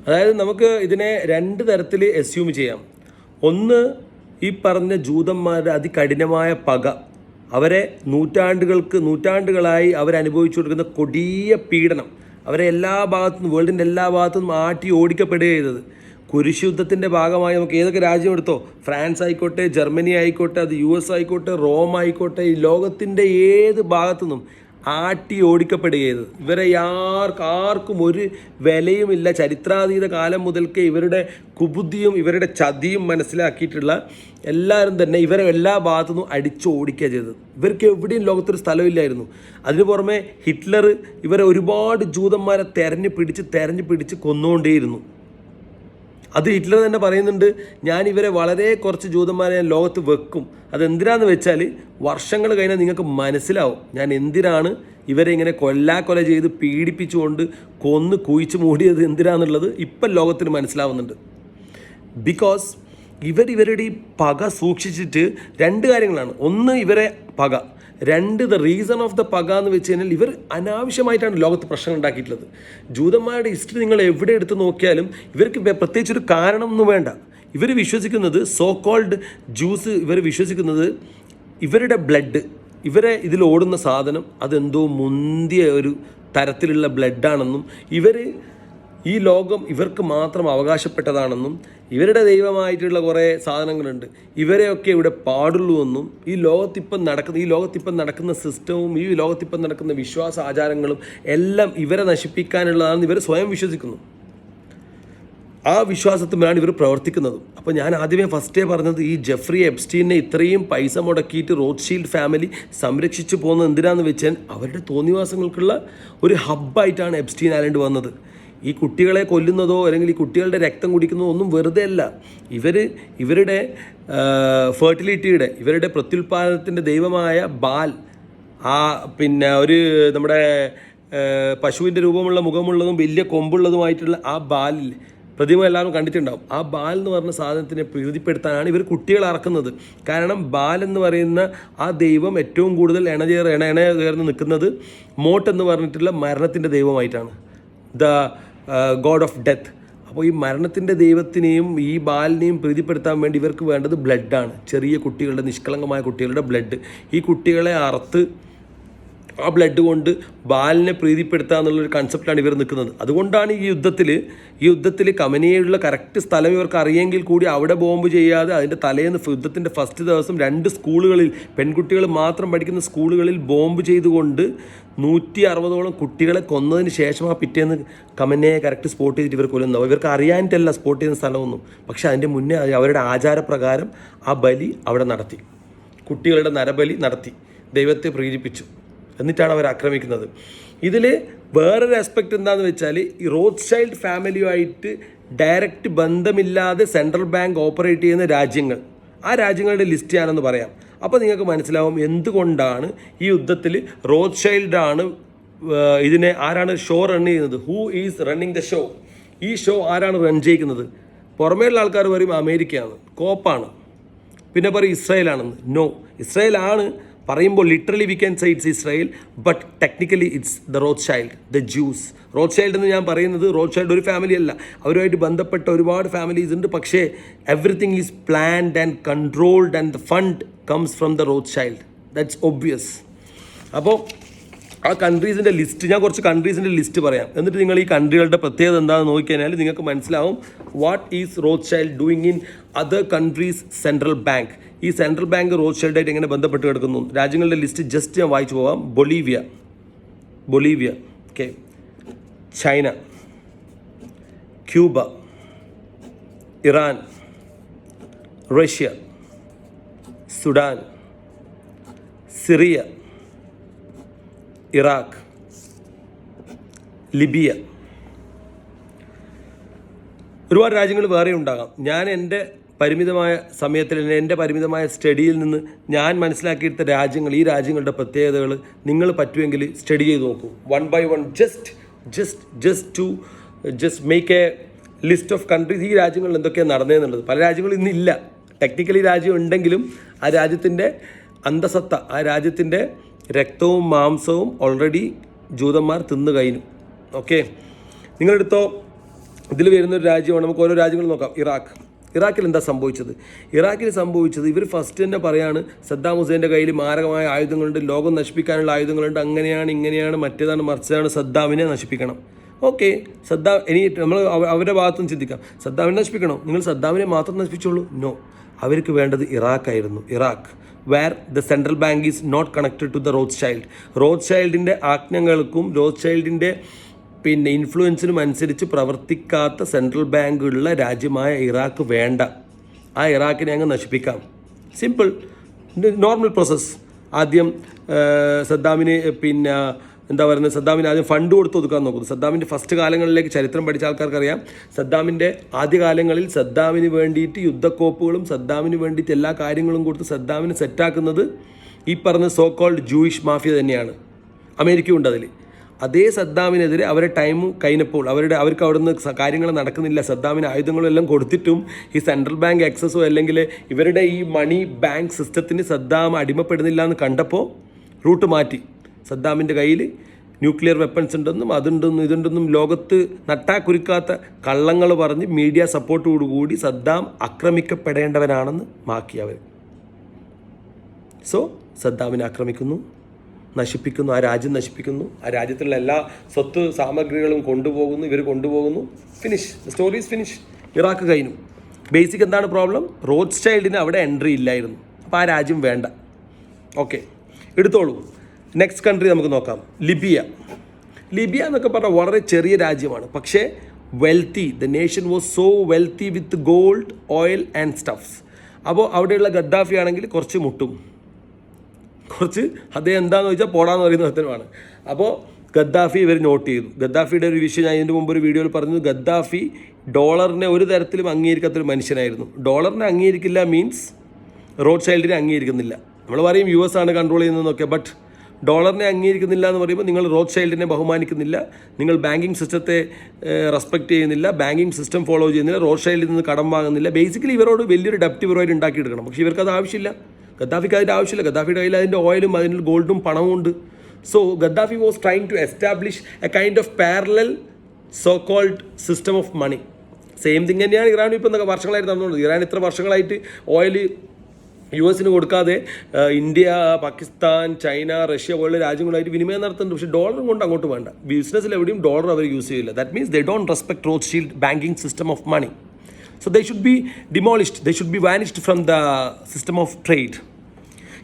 അതായത് നമുക്ക് ഇതിനെ രണ്ട് തരത്തിൽ അസ്യൂം ചെയ്യാം. ഒന്ന്, ഈ പറഞ്ഞ ജൂതന്മാരുടെ അതികഠിനമായ പക, അവരെ നൂറ്റാണ്ടുകളായി അവരനുഭവിച്ചു കൊടുക്കുന്ന കൊടിയ പീഡനം, അവരെ എല്ലാ ഭാഗത്തുനിന്നും, വേൾഡിൻ്റെ എല്ലാ ഭാഗത്തുനിന്നും ആട്ടി ഓടിക്കപ്പെടുക ചെയ്തത്. കുരിശുദ്ധത്തിൻ്റെ ഭാഗമായി നമുക്ക് ഏതൊക്കെ രാജ്യം എടുത്തോ, ഫ്രാൻസ് ആയിക്കോട്ടെ, ജർമ്മനി ആയിക്കോട്ടെ, അത് US ആയിക്കോട്ടെ, റോം ആയിക്കോട്ടെ, ഈ ലോകത്തിൻ്റെ ഏത് ഭാഗത്തുനിന്നും ആട്ടി ഓടിക്കപ്പെടുക ചെയ്തത്. ഇവരെ ആർക്കും ഒരു വിലയുമില്ല. ചരിത്രാതീത കാലം മുതൽക്കേ ഇവരുടെ കുബുദ്ധിയും ഇവരുടെ ചതിയും മനസ്സിലാക്കിയിട്ടുള്ള എല്ലാവരും തന്നെ ഇവരെ എല്ലാ ഭാഗത്തുനിന്നും അടിച്ചു ഓടിക്കുക ചെയ്തത്. ഇവർക്ക് എവിടെയും ലോകത്തൊരു സ്ഥലമില്ലായിരുന്നു. അതിനു പുറമെ ഹിറ്റ്ലർ ഇവരെ ഒരുപാട് ജൂതന്മാരെ തെരഞ്ഞു പിടിച്ച് കൊന്നുകൊണ്ടേയിരുന്നു. അത് ഹിറ്റ്ലർ തന്നെ പറയുന്നുണ്ട്, ഞാൻ ഇവരെ വളരെ കുറച്ച് ജൂതന്മാരെ ഞാൻ ലോകത്ത് വെക്കും. അതെന്തിനാന്ന് വെച്ചാൽ വർഷങ്ങൾ കഴിഞ്ഞാൽ നിങ്ങൾക്ക് മനസ്സിലാവും ഞാൻ എന്തിനാണ് ഇവരെ ഇങ്ങനെ കൊല ചെയ്ത് പീഡിപ്പിച്ചുകൊണ്ട് കൊന്ന് കുഴിച്ച് മൂടിയത് എന്തിനാന്നുള്ളത് ഇപ്പം ലോകത്തിന് മനസ്സിലാവുന്നുണ്ട്. ബിക്കോസ് ഇവരുടെ ഈ പക സൂക്ഷിച്ചിട്ട് രണ്ട് കാര്യങ്ങളാണ്. ഒന്ന്, ഇവരെ പക. രണ്ട്, ദ റീസൺ ഓഫ് ദ പക എന്ന് വെച്ച് കഴിഞ്ഞാൽ ഇവർ അനാവശ്യമായിട്ടാണ് ലോകത്ത് പ്രശ്നം ഉണ്ടാക്കിയിട്ടുള്ളത്. ജൂതന്മാരുടെ ഹിസ്റ്ററി നിങ്ങൾ എവിടെ എടുത്ത് നോക്കിയാലും ഇവർക്ക് പ്രത്യേകിച്ചൊരു കാരണമൊന്നും വേണ്ട. ഇവർ വിശ്വസിക്കുന്നത്, സോ കോൾഡ് ജ്യൂസ് ഇവർ വിശ്വസിക്കുന്നത് ഇവരുടെ ബ്ലഡ്, ഇവരെ ഇതിൽ ഓടുന്ന സാധനം അതെന്തോ മുന്തിയ ഒരു തരത്തിലുള്ള ബ്ലഡാണെന്നും ഈ ലോകം ഇവർക്ക് മാത്രം അവകാശപ്പെട്ടതാണെന്നും ഇവരുടെ ദൈവമായിട്ടുള്ള കുറേ സാധനങ്ങളുണ്ട്, ഇവരെയൊക്കെ ഇവിടെ പാടുള്ളൂ എന്നും ഈ ലോകത്തിപ്പം നടക്കുന്ന സിസ്റ്റവും ഈ ലോകത്തിപ്പം നടക്കുന്ന വിശ്വാസ ആചാരങ്ങളും എല്ലാം ഇവരെ നശിപ്പിക്കാനുള്ളതാണെന്ന് ഇവർ സ്വയം വിശ്വസിക്കുന്നു. ആ വിശ്വാസത്തിലാണ് ഇവർ പ്രവർത്തിക്കുന്നത്. അപ്പോൾ ഞാൻ ആദ്യമേ ഫസ്റ്റേ പറഞ്ഞത്, ഈ ജെഫ്രി എപ്സ്റ്റീനെ ഇത്രയും പൈസ മുടക്കിയിട്ട് റോത്ത്ഷീൽഡ് ഫാമിലി സംരക്ഷിച്ചു പോകുന്നത് എന്തിനാന്ന് വെച്ചാൽ അവരുടെ തോന്നിവാസങ്ങൾക്കുള്ള ഒരു ഹബ്ബായിട്ടാണ് എപ്സ്റ്റീൻ ഐലൻഡ് വന്നത്. ഈ കുട്ടികളെ കൊല്ലുന്നതോ അല്ലെങ്കിൽ ഈ കുട്ടികളുടെ രക്തം കുടിക്കുന്നതോ ഒന്നും വെറുതെ അല്ല. ഇവരുടെ ഫെർട്ടിലിറ്റിയുടെ, ഇവരുടെ പ്രത്യുൽപാദനത്തിൻ്റെ ദൈവമായ ബാൽ, പിന്നെ നമ്മുടെ പശുവിൻ്റെ രൂപമുള്ള മുഖമുള്ളതും വലിയ കൊമ്പുള്ളതുമായിട്ടുള്ള ആ ബാലിൽ പ്രതിമ എല്ലാവരും കണ്ടിട്ടുണ്ടാവും. ആ ബാൽ എന്ന് പറഞ്ഞ സാധനത്തിനെ പ്രീതിപ്പെടുത്താനാണ് ഇവർ കുട്ടികളെ അറക്കുന്നത്. കാരണം ബാൽ എന്ന് പറയുന്ന ആ ദൈവം ഏറ്റവും കൂടുതൽ എണ ചേർന്ന് നിൽക്കുന്നത് മോട്ട് എന്ന് പറഞ്ഞിട്ടുള്ള മരണത്തിൻ്റെ ദൈവമായിട്ടാണ്, ദ ഗോഡ് ഓഫ് ഡെത്ത്. അപ്പോൾ ഈ മരണത്തിൻ്റെ ദൈവത്തിനെയും ഈ ബാലിനെയും പ്രീതിപ്പെടുത്താൻ വേണ്ടി ഇവർക്ക് വേണ്ടത് ബ്ലഡാണ്. ചെറിയ കുട്ടികളുടെ, നിഷ്കളങ്കമായ കുട്ടികളുടെ ബ്ലഡ്. ഈ കുട്ടികളെ അറുത്ത് ആ ബ്ലഡ് കൊണ്ട് ബാലിനെ പ്രീതിപ്പെടുത്തുക എന്നുള്ളൊരു കൺസെപ്റ്റാണ് ഇവർ നിൽക്കുന്നത്. അതുകൊണ്ടാണ് ഈ യുദ്ധത്തിൽ കമനിയുള്ള കറക്റ്റ് സ്ഥലം ഇവർക്ക് അറിയെങ്കിൽ കൂടി അവിടെ ബോംബ് ചെയ്യാതെ അതിൻ്റെ തലേന്ന് യുദ്ധത്തിൻ്റെ ഫസ്റ്റ് ദിവസം 2 സ്കൂളുകളിൽ, പെൺകുട്ടികൾ മാത്രം പഠിക്കുന്ന സ്കൂളുകളിൽ ബോംബ് ചെയ്തുകൊണ്ട് 160ഓളം കുട്ടികളെ കൊന്നതിന് ശേഷം ആ പിറ്റേന്ന് കമനയെ കറക്റ്റ് സ്പോട്ട് ചെയ്തിട്ട് ഇവർ കൊല്ലുന്നത്. ഇവർക്ക് അറിയാനിട്ടല്ല സ്പോട്ട് ചെയ്യുന്ന സ്ഥലമൊന്നും. പക്ഷേ അതിൻ്റെ മുന്നേ അവരുടെ ആചാരപ്രകാരം ആ ബലി അവിടെ നടത്തി, കുട്ടികളുടെ നരബലി നടത്തി, ദൈവത്തെ പ്രീതിപ്പിച്ചു. എന്നിട്ടാണ് അവർ ആക്രമിക്കുന്നത്. ഇതിൽ വേറൊരു ആസ്പെക്റ്റ് എന്താണെന്ന് വെച്ചാൽ, ഈ റോത്ത്ഷൈൽഡ് ഫാമിലിയുമായിട്ട് ഡയറക്റ്റ് ബന്ധമില്ലാതെ സെൻട്രൽ ബാങ്ക് ഓപ്പറേറ്റ് ചെയ്യുന്ന രാജ്യങ്ങൾ, ആ രാജ്യങ്ങളുടെ ലിസ്റ്റ് ഞാനൊന്ന് പറയാം. അപ്പോൾ നിങ്ങൾക്ക് മനസ്സിലാവും എന്തുകൊണ്ടാണ് ഈ യുദ്ധത്തിൽ റോത്ത്ഷൈൽഡാണ് ആരാണ് ഷോ റൺ ചെയ്യുന്നത്. Who is running the show? ഈ ഷോ ആരാണ് റൺ ചെയ്യിക്കുന്നത്? പുറമേയുള്ള ആൾക്കാർ പറയും അമേരിക്കയാണ്, കോപ്പാണ്, പിന്നെ പറയും ഇസ്രായേലാണെന്ന്. നോ, ഇസ്രായേലാണ് പറയുമ്പോൾ literally we can say it's Israel, but technically it's the Rothschild, the Jews. Rothschild എന്ന് ഞാൻ പറയുന്നത്, റോത്ത്ഷൈൽഡ് ഒരു ഫാമിലി അല്ല, അവരുമായിട്ട് ബന്ധപ്പെട്ട ഒരുപാട് ഫാമിലീസ് ഉണ്ട്. പക്ഷേ everything is planned and controlled and the fund comes from the Rothschild. That's obvious. അപ്പോൾ ആ കൺട്രീസിൻ്റെ ലിസ്റ്റ്, ഞാൻ കുറച്ച് കൺട്രീസിൻ്റെ ലിസ്റ്റ് പറയാം. എന്നിട്ട് നിങ്ങൾ ഈ കൺട്രികളുടെ പ്രത്യേകത എന്താണെന്ന് നോക്കിക്കഴിഞ്ഞാൽ നിങ്ങൾക്ക് മനസ്സിലാവും what is Rothschild doing in other countries central bank. ഈ സെൻട്രൽ ബാങ്ക് റോത്ത്ഷൈൽഡായിട്ട് എങ്ങനെ ബന്ധപ്പെട്ട് കിടക്കുന്നു? രാജ്യങ്ങളുടെ ലിസ്റ്റ് ജസ്റ്റ് ഞാൻ വായിച്ചു പോകാം. Bolivia, okay, China, Cuba, Iran, Russia, Sudan, Syria, Iraq, Libya. ഒരുപാട് രാജ്യങ്ങൾ വേറെ ഉണ്ടാകാം. ഞാൻ എൻ്റെ പരിമിതമായ സമയത്തിൽ, എൻ്റെ പരിമിതമായ സ്റ്റഡിയിൽ നിന്ന് ഞാൻ മനസ്സിലാക്കിയെടുത്ത രാജ്യങ്ങൾ, ഈ രാജ്യങ്ങളുടെ പ്രത്യേകതകൾ നിങ്ങൾ പറ്റുമെങ്കിൽ സ്റ്റഡി ചെയ്ത് നോക്കൂ. 1 by 1 just make A list of countries. ഈ രാജ്യങ്ങളിൽ എന്തൊക്കെയാണ് നടന്നതെന്നുള്ളത്. പല രാജ്യങ്ങളും ഇന്നില്ല. ടെക്നിക്കലി രാജ്യം ഉണ്ടെങ്കിലും ആ രാജ്യത്തിൻ്റെ അന്തസത്ത, ആ രാജ്യത്തിൻ്റെ രക്തവും മാംസവും ഓൾറെഡി ജൂതന്മാർ തിന്നു കഴിഞ്ഞു. ഓക്കെ, നിങ്ങളെടുത്തോ ഇതിൽ വരുന്നൊരു രാജ്യമാണ്, നമുക്ക് ഓരോ രാജ്യങ്ങൾ നോക്കാം. ഇറാഖിൽ എന്താ സംഭവിച്ചത്? ഇവർ ഫസ്റ്റ് തന്നെ പറയാണ് സദ്ദാം ഹുസൈൻ്റെ കയ്യിൽ മാരകമായ ആയുധങ്ങളുണ്ട്, ലോകം നശിപ്പിക്കാനുള്ള ആയുധങ്ങളുണ്ട്, അങ്ങനെയാണ് ഇങ്ങനെയാണ് മറ്റേതാണ് മറിച്ചതാണ്, സദ്ദാമിനെ നശിപ്പിക്കണം. ഓക്കെ, സദ്ദാം ഇനി നമ്മൾ അവരുടെ ഭാഗത്തും ചിന്തിക്കാം, സദ്ദാമിനെ നശിപ്പിക്കണോ? നിങ്ങൾ സദ്ദാമിനെ മാത്രം നശിപ്പിച്ചോളൂ? നോ, അവർക്ക് വേണ്ടത് ഇറാഖായിരുന്നു. Where the central bank is not connected to the റോത്ത്ചൈൽഡിൻ്റെ ആജ്ഞകൾക്കും റോത്ത്ചൈൽഡിൻ്റെ ഇൻഫ്ലുവൻസിനും അനുസരിച്ച് പ്രവർത്തിക്കാത്ത സെൻട്രൽ ബാങ്കുള്ള രാജ്യമായ ഇറാഖ് വേണ്ട. ആ ഇറാഖിനെ അങ്ങ് നശിപ്പിക്കാം. Simple, normal process. ആദ്യം സദ്ദാമിന് സദ്ദാമിന് ആദ്യം ഫണ്ട് കൊടുത്ത് ഒതുക്കാൻ നോക്കുന്നു. സദ്ദാമിൻ്റെ ഫസ്റ്റ് കാലങ്ങളിലേക്ക് ചരിത്രം പഠിച്ച ആൾക്കാർക്കറിയാം, സദ്ദാമിൻ്റെ ആദ്യകാലങ്ങളിൽ സദ്ദാമിന് വേണ്ടിയിട്ട് യുദ്ധക്കോപ്പുകളും സദ്ദാമിന് വേണ്ടിയിട്ട് എല്ലാ കാര്യങ്ങളും കൊടുത്ത് സദ്ദാമിന് സെറ്റാക്കുന്നത് ഈ പറഞ്ഞ സോ കോൾഡ് ജൂയിഷ് മാഫിയ തന്നെയാണ്. അമേരിക്ക ഉണ്ട് അതിൽ. അതേ സദ്ദാമിനെതിരെ അവരുടെ ടൈം കഴിഞ്ഞപ്പോൾ അവർക്ക് അവിടുന്ന് കാര്യങ്ങൾ നടക്കുന്നില്ല, സദ്ദാമിന് ആയുധങ്ങളും എല്ലാം കൊടുത്തിട്ടും ഈ സെൻട്രൽ ബാങ്ക് ആക്സസോ അല്ലെങ്കിൽ ഇവരുടെ ഈ മണി ബാങ്ക് സിസ്റ്റത്തിന് സദ്ദാം അടിമപ്പെടുന്നില്ല എന്ന് കണ്ടപ്പോൾ റൂട്ട് മാറ്റി. സദ്ദാമിൻ്റെ കയ്യിൽ ന്യൂക്ലിയർ വെപ്പൺസ് ഉണ്ടെന്നും ഇതുണ്ടെന്നും ലോകത്ത് നട്ടാക്കുരുക്കാത്ത കള്ളങ്ങൾ പറഞ്ഞ് മീഡിയ സപ്പോർട്ടോടുകൂടി സദ്ദാം ആക്രമിക്കപ്പെടേണ്ടവനാണെന്ന് മാക്കി അവർ. സോ സദ്ദാമിനെ ആക്രമിക്കുന്നു, നശിപ്പിക്കുന്നു, ആ രാജ്യം നശിപ്പിക്കുന്നു, ആ രാജ്യത്തുള്ള എല്ലാ സ്വത്ത് സാമഗ്രികളും ഇവർ കൊണ്ടുപോകുന്നു. Finish, story is finish. Iraq കഴിഞ്ഞു. ബേസിക് എന്താണ് പ്രോബ്ലം? റോത്ത്ചൈൽഡിന് അവിടെ എൻട്രി ഇല്ലായിരുന്നു. അപ്പോൾ ആ രാജ്യം വേണ്ട. ഓക്കെ, എടുത്തോളൂ. നെക്സ്റ്റ് കൺട്രി നമുക്ക് നോക്കാം. ലിബിയ എന്നൊക്കെ പറഞ്ഞാൽ വളരെ ചെറിയ രാജ്യമാണ്, പക്ഷേ wealthy. The nation was so wealthy with gold, oil and stuffs. അപ്പോൾ അവിടെയുള്ള ഗദ്ദാഫി ആണെങ്കിൽ കുറച്ച് മുട്ടും, അദ്ദേഹം എന്താണെന്ന് ചോദിച്ചാൽ പോടാന്ന് പറയുന്ന ഒരുത്തനുമാണ്. അപ്പോൾ ഗദ്ദാഫി ഇവർ നോട്ട് ചെയ്തു. ഗദ്ദാഫിയുടെ ഒരു വിഷയം ഞാൻ ഇതിന് മുമ്പ് ഒരു വീഡിയോയിൽ പറഞ്ഞു. ഗദ്ദാഫി ഡോളറിനെ ഒരു തരത്തിലും അംഗീകരിക്കാത്തൊരു മനുഷ്യനായിരുന്നു. ഡോളറിനെ അംഗീകരിക്കില്ല മീൻസ് റോത്ത്ചൈൽഡിനെ അംഗീകരിക്കുന്നില്ല. നമ്മൾ പറയും US ആണ് കൺട്രോൾ ചെയ്യുന്നതെന്നൊക്കെ, ബട്ട് ഡോളറിനെ അംഗീകരിക്കുന്നില്ല എന്ന് പറയുമ്പോൾ നിങ്ങൾ റോത്ത്ചൈൽഡിനെ ബഹുമാനിക്കുന്നില്ല, നിങ്ങൾ ബാങ്കിങ് സിസ്റ്റത്തെ റെസ്പെക്റ്റ് ചെയ്യുന്നില്ല, ബാങ്കിങ് സിസ്റ്റം ഫോളോ ചെയ്യുന്നില്ല, റോത്ത്ചൈൽഡിൽ നിന്ന് കടം വാങ്ങുന്നില്ല. ബേസിക്കലി ഇവരോട് വലിയൊരു ഡെപ്റ്റ് ഇവരോട് ഉണ്ടാക്കിയെടുക്കണം. പക്ഷേ ഇവർക്കത് ആവശ്യമില്ല. ഗദ്ദാഫിക്ക് അതിൻ്റെ ആവശ്യമില്ല. ഗദ്ദാഫിയുടെ കയ്യിൽ അതിൻ്റെ ഓയിലും അതിൻ്റെ ഗോൾഡും പണവും ഉണ്ട്. So Gaddafi was trying to establish a kind of parallel so called system of money. Same thing തന്നെയാണ് ഇറാനും ഇപ്പോൾ എന്തൊക്കെ വർഷങ്ങളായിട്ട് നടന്നുകൊണ്ടത്. ഇറാൻ ഇത്ര വർഷങ്ങളായിട്ട് ഓയിൽ US കൊടുക്കാതെ ഇന്ത്യ, പാകിസ്ഥാൻ, ചൈന, റഷ്യ പോലുള്ള രാജ്യങ്ങളായിട്ട് വിനിമയം നടത്തുന്നുണ്ട്. പക്ഷേ ഡോളർ കൊണ്ട് അങ്ങോട്ട് വേണ്ട. ബിസിനസ്സിൽ എവിടെയും ഡോളർ അവർ യൂസ് ചെയ്യില്ല. That means they don't respect Rothschild banking system of money. So they should be demolished, they should be vanished from the system of trade.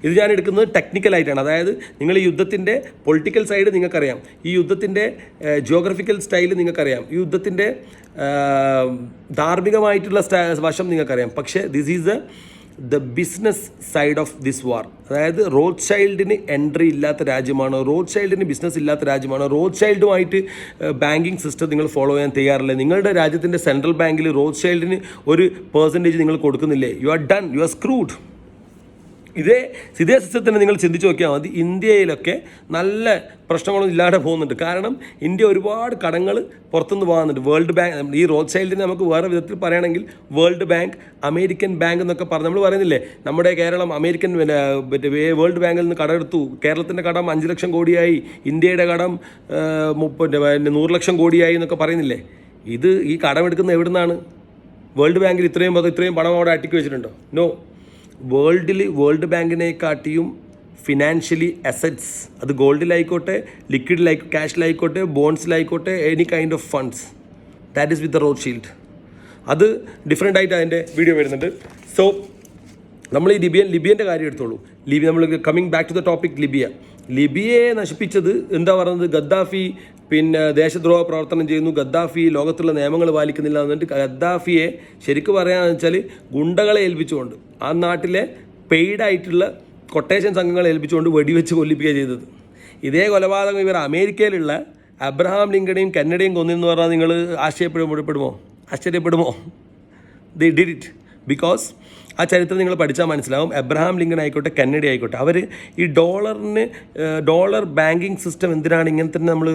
ഇത് ഞാൻ എടുക്കുന്നത് ടെക്നിക്കലായിട്ടാണ്. അതായത് നിങ്ങൾ ഈ യുദ്ധത്തിൻ്റെ പൊളിറ്റിക്കൽ സൈഡ് നിങ്ങൾക്കറിയാം, ഈ യുദ്ധത്തിൻ്റെ ജിയോഗ്രഫിക്കൽ സ്റ്റൈൽ നിങ്ങൾക്കറിയാം, ഈ യുദ്ധത്തിൻ്റെ ധാർമ്മികമായിട്ടുള്ള വശം നിങ്ങൾക്കറിയാം. പക്ഷേ this is the business side of this വാർ. അതായത് റോത്ത്ചൈൽഡിന് എൻട്രി ഇല്ലാത്ത രാജ്യമാണോ, റോത്ത്ചൈൽഡിന് ബിസിനസ് ഇല്ലാത്ത രാജ്യമാണോ, റോത്ത്ചൈൽഡുമായിട്ട് ബാങ്കിങ് സിസ്റ്റം നിങ്ങൾ ഫോളോ ചെയ്യാൻ തയ്യാറില്ല, നിങ്ങളുടെ രാജ്യത്തിൻ്റെ സെൻട്രൽ ബാങ്കിൽ റോത്ത്ചൈൽഡിന് ഒരു പെർസെൻറ്റേജ് നിങ്ങൾ കൊടുക്കുന്നില്ലേ, you are done, you are screwed. ഇതേ സിസ്റ്റത്തിന് നിങ്ങൾ ചിന്തിച്ച് നോക്കിയാൽ മതി. ഇന്ത്യയിലൊക്കെ നല്ല പ്രശ്നങ്ങളൊന്നും ഇല്ലാതെ പോകുന്നുണ്ട്. കാരണം ഇന്ത്യ ഒരുപാട് കടങ്ങൾ പുറത്തുനിന്ന് പോകുന്നുണ്ട്. വേൾഡ് ബാങ്ക്, ഈ റോത്ത്ചൈൽഡിനെ നമുക്ക് വേറെ വിധത്തിൽ പറയുകയാണെങ്കിൽ വേൾഡ് ബാങ്ക്, അമേരിക്കൻ ബാങ്ക് എന്നൊക്കെ പറഞ്ഞ് നമ്മൾ പറയുന്നില്ലേ, നമ്മുടെ കേരളം അമേരിക്കൻ വേൾഡ് ബാങ്കിൽ നിന്ന് കടമെടുത്തു, കേരളത്തിൻ്റെ കടം 5 ലക്ഷം കോടിയായി, ഇന്ത്യയുടെ കടം 100 ലക്ഷം കോടിയായി എന്നൊക്കെ പറയുന്നില്ലേ. ഈ കടമെടുക്കുന്നത് എവിടെ നിന്നാണ്? വേൾഡ് ബാങ്കിൽ ഇത്രയും പണം അവിടെ അട്ടിക്ക് വെച്ചിട്ടുണ്ടോ? നോ. വേൾഡ് ബാങ്കിനെക്കാട്ടിയും ഫിനാൻഷ്യലി അസറ്റ്സ്, അത് ഗോൾഡിലായിക്കോട്ടെ, ലിക്വിഡിലായിക്കോട്ടെ, ക്യാഷിലായിക്കോട്ടെ, ബോൺസിലായിക്കോട്ടെ, any kind of funds, that is with the Rothschild. അത് ഡിഫറെൻ്റ് ആയിട്ട് അതിൻ്റെ വീഡിയോ വരുന്നുണ്ട്. സോ നമ്മൾ ഈ ലിബിയൻ്റെ കാര്യം എടുത്തോളൂ. നമ്മൾ coming back to the topic, ലിബിയയെ നശിപ്പിച്ചത് എന്താ പറയുന്നത്? ഗദ്ദാഫി ദേശദ്രോഹ പ്രവർത്തനം ചെയ്യുന്നു, ഗദ്ദാഫി ലോകത്തുള്ള നിയമങ്ങൾ പാലിക്കുന്നില്ല എന്നിട്ട് ഗദ്ദാഫിയെ ശരിക്കും പറയുകയെന്ന് വെച്ചാൽ ഗുണ്ടകളെ ഏൽപ്പിച്ചുകൊണ്ട്, ആ നാട്ടിലെ പെയ്ഡായിട്ടുള്ള കൊട്ടേഷൻ സംഘങ്ങളെ ഏൽപ്പിച്ചുകൊണ്ട് വെടിവെച്ച് കൊല്ലിപ്പിക്കുക ചെയ്തത്. ഇതേ കൊലപാതകം ഇവർ അമേരിക്കയിലുള്ള അബ്രഹാം ലിങ്കണെയും കെന്നഡിയും കൊന്നെന്ന് പറഞ്ഞാൽ നിങ്ങൾ ആശ്ചര്യപ്പെടുമോ? ദേ ഡിഡ് ഇറ്റ് ബിക്കോസ് ആ ചരിത്രം നിങ്ങൾ പഠിച്ചാൽ മനസ്സിലാവും. എബ്രഹാം ലിങ്കൺ ആയിക്കോട്ടെ, കെന്നഡി ആയിക്കോട്ടെ, അവർ ഈ ഡോളർ ബാങ്കിങ് സിസ്റ്റം എന്തിനാണ് ഇങ്ങനെ തന്നെ നമ്മൾ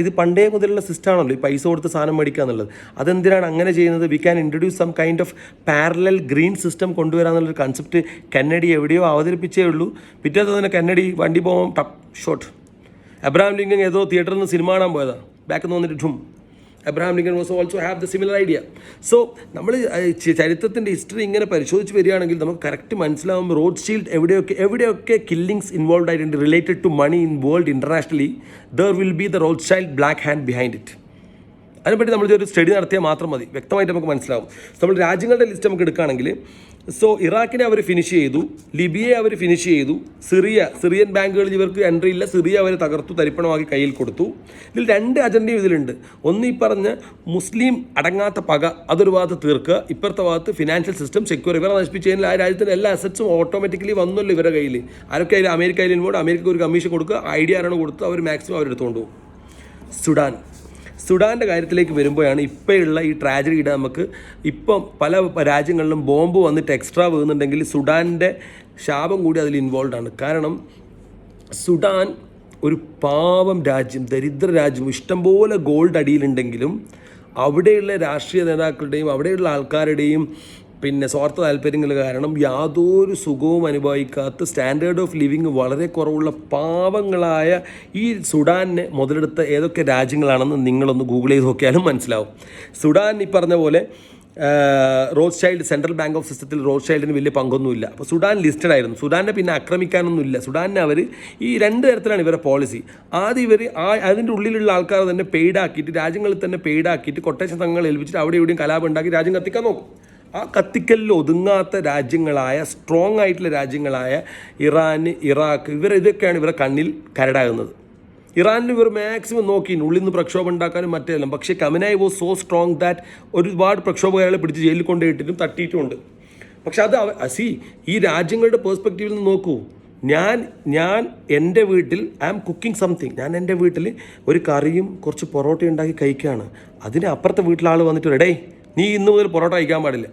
ഇത് പണ്ടേ മുതലുള്ള സിസ്റ്റമാണല്ലോ, ഈ പൈസ കൊടുത്ത് സാധനം മേടിക്കുക എന്നുള്ളത്. അതെന്തിനാണ് അങ്ങനെ ചെയ്യുന്നത്? We can introduce some kind of parallel green system കൊണ്ടുവരാമെന്നുള്ളൊരു കൺസെപ്റ്റ് കെന്നഡി എവിടെയോ അവതരിപ്പിച്ചേ ഉള്ളൂ. പിറ്റേത്തെ തന്നെ കെന്നഡി വണ്ടി പോകുമ്പോൾ ടപ്പ് ഷോട്ട്. എബ്രഹാം ലിങ്കൺ ഏതോ തിയേറ്ററിൽ നിന്ന് സിനിമ കാണാൻ പോയതാണ്, ബാക്കിൽ നിന്ന് വന്നിട്ട് ഠും. Abraham Lincoln was also have the similar idea. So നമ്മൾ ചരിത്രത്തിൻ്റെ ഹിസ്റ്ററി ഇങ്ങനെ പരിശോധിച്ച് വരികയാണെങ്കിൽ നമുക്ക് കറക്റ്റ് മനസ്സിലാവും റോത്ത്ഷീൽഡ് എവിടെയൊക്കെ കില്ലിങ്സ് ഇൻവോൾവ് ആയിട്ടുണ്ട് related to money in world internationally there will be the Rothschild black hand behind it. അതിനെപ്പറ്റി നമ്മളിതൊരു സ്റ്റഡി നടത്തിയാൽ മാത്രം മതി, വ്യക്തമായിട്ട് നമുക്ക് മനസ്സിലാവും. നമ്മൾ രാജ്യങ്ങളുടെ ലിസ്റ്റ് നമുക്ക് എടുക്കുകയാണെങ്കിൽ ഇറാഖിനെ അവർ ഫിനിഷ് ചെയ്തു, ലിബിയയെ അവർ ഫിനിഷ് ചെയ്തു, സിറിയൻ ബാങ്കുകളിൽ ഇവർക്ക് എൻട്രി ഇല്ല, സിറിയ അവർ തകർത്തു, തരിപ്പണമാക്കി കയ്യിൽ കൊടുത്തു. ഇതിൽ 2 അജണ്ടയും ഇതിലുണ്ട്. ഒന്ന് ഈ പറഞ്ഞ മുസ്ലിം അടങ്ങാത്ത പക അതൊരു ഭാഗത്ത് തീർക്കുക, ഇപ്പുറത്തെ ഭാഗത്ത് ഫിനാൻഷ്യൽ സിസ്റ്റം സെക്യൂർ. ഇവരെ നശിപ്പിച്ച് കഴിഞ്ഞാൽ ആ രാജ്യത്തിൻ്റെ എല്ലാ അസറ്റ്സും ഓട്ടോമാറ്റിക്കലി വന്നല്ലോ ഇവരുടെ കയ്യിൽ. ആരൊക്കെ അതിൽ അമേരിക്ക അതിൽ ഇൻവോൾവ്, അമേരിക്ക ഒരു കമ്മീഷൻ കൊടുക്കുക, ഐഡിയ ആരാണ് കൊടുത്ത് അവർ മാക്സിമം അവരെടുത്തുകൊണ്ട് പോകും. സുഡാൻ്റെ കാര്യത്തിലേക്ക് വരുമ്പോഴാണ് ഇപ്പോഴുള്ള ഈ ട്രാജഡിയുടെ നമുക്ക് ഇപ്പം പല രാജ്യങ്ങളിലും ബോംബ് വന്നിട്ട് എക്സ്ട്രാ വീഴുന്നുണ്ടെങ്കിൽ സുഡാൻ്റെ ശാപം കൂടി അതിൽ ഇൻവോൾവ് ആണ്. കാരണം സുഡാൻ ഒരു പാവം രാജ്യം, ദരിദ്ര രാജ്യം, ഇഷ്ടംപോലെ ഗോൾഡ് അടിയിലുണ്ടെങ്കിലും അവിടെയുള്ള രാഷ്ട്രീയ നേതാക്കളുടെയും അവിടെയുള്ള ആൾക്കാരുടെയും സ്വാർത്ഥ താല്പര്യങ്ങൾ കാരണം യാതൊരു സുഖവും അനുഭവിക്കാത്ത, സ്റ്റാൻഡേർഡ് ഓഫ് ലിവിങ് വളരെ കുറവുള്ള പാവങ്ങളായ ഈ സുഡാനെ മുതലെടുത്ത ഏതൊക്കെ രാജ്യങ്ങളാണെന്ന് നിങ്ങളൊന്ന് ഗൂഗിൾ ചെയ്ത് നോക്കിയാലും മനസ്സിലാവും. സുഡാൻ ഈ പറഞ്ഞ പോലെ റോത്ത്ഷൈൽഡ് സെൻട്രൽ ബാങ്ക് ഓഫ് സിസ്റ്റത്തിൽ റോത്ത്ഷൈൽഡിന് വലിയ പങ്കൊന്നുമില്ല. അപ്പോൾ സുഡാൻ ലിസ്റ്റഡ് ആയിരുന്നു. സുഡാനെ പിന്നെ ആക്രമിക്കാനൊന്നുമില്ല. സുഡാനെ അവർ ഈ 2 തരത്തിലാണ് ഇവരുടെ പോളിസി. ആദ്യം ഇവർ അതിൻ്റെ ഉള്ളിലുള്ള ആൾക്കാർ തന്നെ പെയ്ഡാക്കിയിട്ട്, രാജ്യങ്ങളിൽ തന്നെ പെയ്ഡാക്കിയിട്ട് കൊട്ടേഷൻ സംഘങ്ങൾ ഏൽപ്പിച്ചിട്ട് അവിടെ ഇവിടെയും കലാപം ഉണ്ടാക്കി രാജ്യം കത്തിക്കാൻ നോക്കും. ആ കത്തിക്കലിൽ ഒതുങ്ങാത്ത രാജ്യങ്ങളായ, സ്ട്രോങ് ആയിട്ടുള്ള രാജ്യങ്ങളായ ഇറാൻ, ഇറാഖ്, ഇതൊക്കെയാണ് ഇവരുടെ കണ്ണിൽ കരടാകുന്നത്. ഇറാനിൽ ഇവർ മാക്സിമം നോക്കി ഉള്ളിൽ നിന്ന് പ്രക്ഷോഭം ഉണ്ടാക്കാനും മറ്റേതെല്ലാം. പക്ഷേ ഖമനായി വാസ് സോ സ്ട്രോങ് ദാറ്റ് ഒരുപാട് പ്രക്ഷോഭകാരികളെ പിടിച്ച് ജയിലിൽ കൊണ്ടുപോയിട്ടിട്ടും തട്ടിയിട്ടുമുണ്ട്. പക്ഷെ അത് ഈ രാജ്യങ്ങളുടെ പേഴ്സ്പെക്റ്റീവിൽ നിന്ന് നോക്കൂ. ഞാൻ എൻ്റെ വീട്ടിൽ ഐ ആം കുക്കിംഗ് സംതിങ്. ഞാൻ എൻ്റെ വീട്ടിൽ ഒരു കറിയും കുറച്ച് പൊറോട്ട ഉണ്ടാക്കി കഴിക്കുകയാണ്. അതിന് അപ്പുറത്തെ വീട്ടിലെ ആൾ വന്നിട്ട് റെഡേ, നീ ഇന്ന് മുതൽ പൊറോട്ട കഴിക്കാൻ പാടില്ല,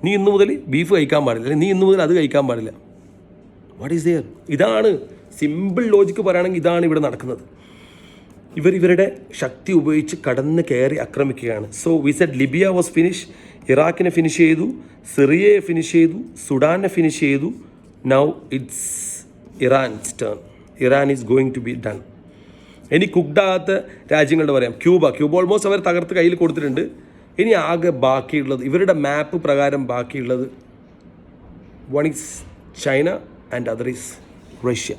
നീ ഇന്ന് മുതൽ ബീഫ് കഴിക്കാൻ പാടില്ല, നീ ഇന്ന് മുതൽ അത് കഴിക്കാൻ പാടില്ല. What is there? ഇതാണ് സിമ്പിൾ ലോജിക്ക് പറയുകയാണെങ്കിൽ ഇതാണ് ഇവിടെ നടക്കുന്നത്. ഇവരുടെ ശക്തി ഉപയോഗിച്ച് കടന്ന് കയറി ആക്രമിക്കുകയാണ്. So we said Libya was finish, ഇറാഖിനെ ഫിനിഷ് ചെയ്തു, സിറിയയെ ഫിനിഷ് ചെയ്തു, സുഡാനെ ഫിനിഷ് ചെയ്തു. Now it's Iran's turn. Iran is going to be done. ഇനി കുക്ഡാകാത്ത രാജ്യങ്ങളുടെ പറയാം. ക്യൂബ ഓൾമോസ്റ്റ് അവർ തകർത്ത് കയ്യിൽ കൊടുത്തിട്ടുണ്ട്. ഇനി ആകെ ബാക്കിയുള്ളത്, ഇവരുടെ മാപ്പ് പ്രകാരം ബാക്കിയുള്ളത്, one is China and other is Russia.